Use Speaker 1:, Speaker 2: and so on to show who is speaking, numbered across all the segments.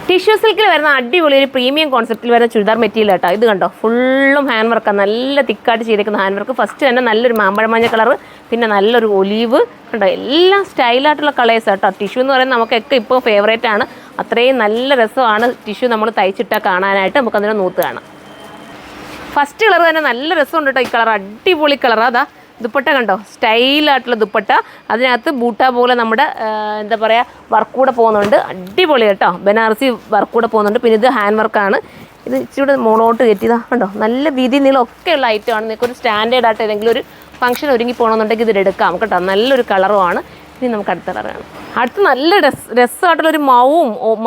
Speaker 1: Tissue സിൽക്കിൽ വരുന്ന അടിപൊളി ഒരു പ്രീമിയം കോൺസെപ്റ്റിൽ വരുന്ന ചുരിദാർ മെറ്റീരിയൽ കേട്ടോ. ഇത് കണ്ടോ, ഫുള്ളും ഹാൻഡ് വർക്കാണ്, നല്ല തിക്കായിട്ട് ചെയ്തേക്കുന്ന ഹാൻഡ് വർക്ക്. ഫസ്റ്റ് തന്നെ നല്ലൊരു മാമ്പഴ മഞ്ഞ കളർ, പിന്നെ നല്ലൊരു ഒലീവ് കണ്ടോ, എല്ലാം സ്റ്റൈലായിട്ടുള്ള കളേഴ്സ് കേട്ടോ. ടിഷ്യൂ എന്ന് പറയുന്നത് നമുക്കൊക്കെ ഇപ്പോൾ ഫേവറേറ്റ് ആണ്. അത്രയും നല്ല രസമാണ് ടിഷ്യൂ നമ്മൾ തയ്ച്ചിട്ടാൽ കാണാനായിട്ട്. നമുക്കതിനെ നൂത്ത് കാണാം. ഫസ്റ്റ് കളർ തന്നെ നല്ല രസമുണ്ട് കേട്ടോ. ഈ കളർ അടിപൊളി കളറാണ്. അതാ ദുപ്പട്ട കണ്ടോ, സ്റ്റൈലായിട്ടുള്ള ദുപ്പട്ട. അതിനകത്ത് ബൂട്ട പോലെ നമ്മുടെ എന്താ പറയുക വർക്ക് കൂടെ പോകുന്നുണ്ട്. അടിപൊളി കേട്ടോ, ബനാറസി വർക്ക് കൂടെ പോകുന്നുണ്ട്. പിന്നെ ഇത് ഹാൻഡ് വർക്കാണ്. ഇത് ഇച്ചിരി മുകളോട്ട് കയറ്റിയതാ കണ്ടോ, നല്ല വീതി നീളം ഒക്കെയുള്ള ഐറ്റമാണ്. നിങ്ങൾക്ക് ഒരു സ്റ്റാൻഡേർഡ് ആയിട്ട് ഏതെങ്കിലും ഒരു ഫംഗ്ഷൻ ഒരുങ്ങി പോകണമെന്നുണ്ടെങ്കിൽ ഇതിലെടുക്കാം കേട്ടോ. നല്ലൊരു കളറുമാണ്. ഇനി നമുക്ക് അടുത്ത കളറാണ്. അടുത്ത് നല്ല രസമായിട്ടുള്ളൊരു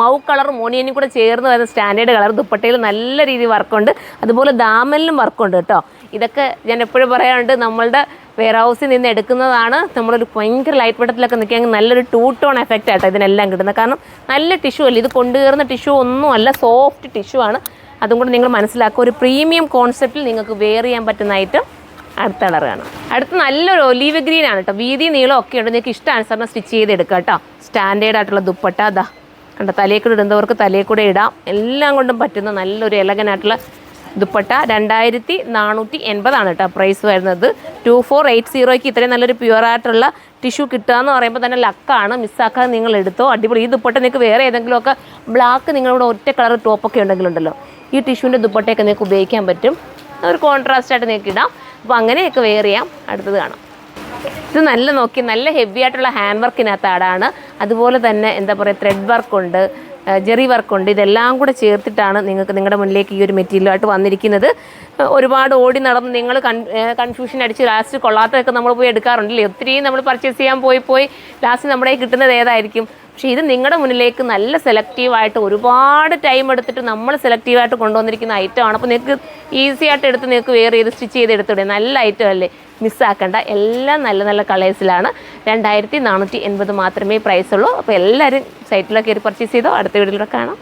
Speaker 1: മൗ കളറും മോണിയനും കൂടെ ചേർന്ന് വരുന്ന സ്റ്റാൻഡേർഡ് കളർ. ദുപ്പട്ടയിൽ നല്ല രീതിയിൽ വർക്കുണ്ട്. അതുപോലെ ദാമനിലും വർക്കുണ്ട് കേട്ടോ. ഇതൊക്കെ ഞാൻ എപ്പോഴും പറയാറുണ്ട്, നമ്മളുടെ വെയർ ഹൗസിൽ നിന്ന് എടുക്കുന്നതാണ്. നമ്മളൊരു ഭയങ്കര ലൈറ്റ് വെട്ടത്തിലൊക്കെ നിൽക്കുകയാണെങ്കിൽ നല്ലൊരു 2 ടോൺ എഫക്റ്റ് ആട്ടോ ഇതിനെല്ലാം കിട്ടുന്നത്. കാരണം നല്ല ടിഷ്യൂ അല്ല, ഇത് കൊണ്ടുകയറുന്ന ടിഷ്യൂ ഒന്നും അല്ല, സോഫ്റ്റ് ടിഷ്യൂ ആണ്. അതും കൂടെ നിങ്ങൾ മനസ്സിലാക്കുക. ഒരു പ്രീമിയം കോൺസെപ്റ്റിൽ നിങ്ങൾക്ക് വെയർ ചെയ്യാൻ പറ്റുന്ന ഐറ്റം അടുത്ത കളറാണ്. അടുത്ത് നല്ലൊരു ഒലീവ് ഗ്രീൻ ആണ് കേട്ടോ. വീതി നീളം ഒക്കെ ഉണ്ട്. നിങ്ങൾക്ക് ഇഷ്ടാനുസരണം സ്റ്റിച്ച് ചെയ്തെടുക്കുക കേട്ടോ. സ്റ്റാൻഡേർഡ് ആയിട്ടുള്ള ദുപ്പട്ട അതാ കണ്ടോ, തലയിൽ കൂടെ ഇടുന്നവർക്ക് തലയിൽ കൂടെ ഇടാം. എല്ലാം കൊണ്ടും പറ്റുന്ന നല്ലൊരു എലഗനായിട്ടുള്ള ദുപ്പട്ട. 2480 കേട്ടോ പ്രൈസ് വരുന്നത്. 2480 ഇത്രയും നല്ലൊരു പ്യുവറായിട്ടുള്ള ടിഷ്യൂ കിട്ടുക എന്ന് പറയുമ്പോൾ തന്നെ ലക്കാണ്. മിസ്സാക്കാതെ നിങ്ങൾ എടുത്തോ. അടിപൊളി. ഈ ദുപ്പട്ട നിങ്ങൾക്ക് വേറെ ഏതെങ്കിലുമൊക്കെ ബ്ലാക്ക് നിങ്ങളുടെ ഒറ്റ കളർ ടോപ്പൊക്കെ ഉണ്ടെങ്കിലുണ്ടല്ലോ, ഈ ടിഷ്യൂവിൻ്റെ ദുപ്പട്ടയൊക്കെ നിങ്ങൾക്ക് ഉപയോഗിക്കാൻ പറ്റും. ഒരു കോൺട്രാസ്റ്റായിട്ട് നിങ്ങൾക്ക് ഇടാം. അപ്പോൾ അങ്ങനെയൊക്കെ വെയർ ചെയ്യാം. അടുത്തത് കാണാം. ഇത് നല്ല ഹെവി ആയിട്ടുള്ള ഹാൻഡ് വർക്കിനകത്ത് ആടാണ്. അതുപോലെ തന്നെ എന്താ പറയുക, ത്രെഡ് വർക്കുണ്ട്, ജെറി വർക്കുണ്ട്. ഇതെല്ലാം കൂടെ ചേർത്തിട്ടാണ് നിങ്ങൾക്ക് നിങ്ങളുടെ മുന്നിലേക്ക് ഈ ഒരു മെറ്റീരിയലായിട്ട് വന്നിരിക്കുന്നത്. ഒരുപാട് ഓടി നടന്ന് നിങ്ങൾ കൺഫ്യൂഷൻ അടിച്ച് ലാസ്റ്റ് കൊള്ളാത്തതൊക്കെ നമ്മൾ പോയി എടുക്കാറുണ്ടല്ലേ. ഒത്തിരി നമ്മൾ പർച്ചേസ് ചെയ്യാൻ പോയി ലാസ്റ്റ് നമ്മുടെ കിട്ടുന്നത് ഏതായിരിക്കും. പക്ഷേ ഇത് നിങ്ങളുടെ മുന്നിലേക്ക് നല്ല സെലക്റ്റീവായിട്ട് ഒരുപാട് ടൈം എടുത്തിട്ട് നമ്മൾ സെലക്റ്റീവായിട്ട് കൊണ്ടുവന്നിരിക്കുന്ന ഐറ്റമാണ്. അപ്പോൾ നിങ്ങൾക്ക് ഈസി ആയിട്ട് എടുത്ത് നിങ്ങൾക്ക് വെയർ ചെയ്ത് സ്റ്റിച്ച് ചെയ്ത് എടുത്തുവിടെ. നല്ല ഐറ്റം അല്ലേ, മിസ്സാക്കേണ്ട. എല്ലാം നല്ല നല്ല കളേഴ്സിലാണ്. 2480 മാത്രമേ പ്രൈസുള്ളൂ. അപ്പോൾ എല്ലാവരും സൈറ്റിലൊക്കെ പർച്ചേസ് ചെയ്തോ. അടുത്ത വീഡിയോയിലൂടെ കാണാം.